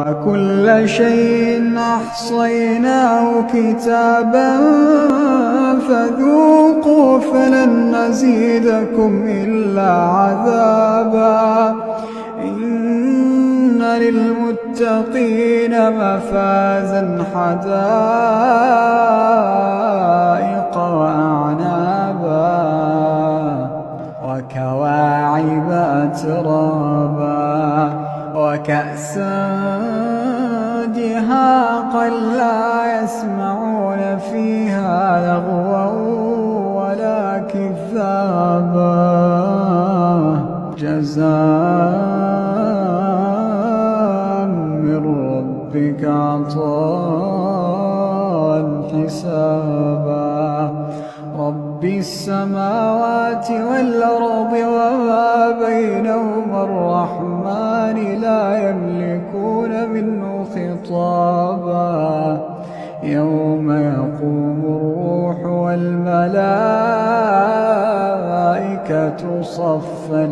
وكل شيء أحصيناه كتابا فذوقوا فلن نزيدكم إلا عذابا إن للمتقين مفازا حدائق وأعنابا وكواعب أترابا وكأسا دهاقا لا يسمعون فيها لغوا ولا كذابا جزاء من ربك عطاء حسابا رب السماوات والأرض وما بينهما الرحمن لا يملكون منه خطابا يوم يقوم الروح والملائكة صفا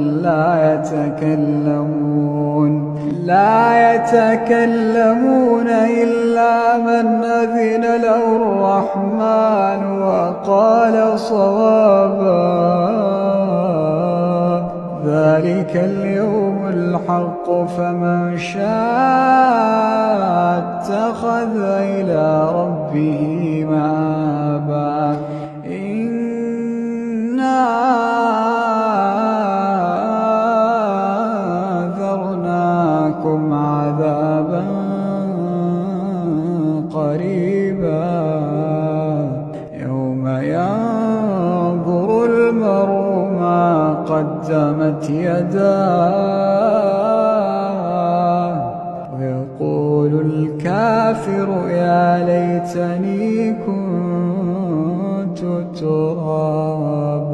لا يتكلمون إلا من أذن له الرحمن وقال صوابا ذلك اليوم الحق فمن شاء اتخذ إلى ربه مآبا إنا أنذرناكم عذابا قريبا يوم ينظر المرء ما قدمت يداه ويقول الكافر يا ليتني كنت ترابا.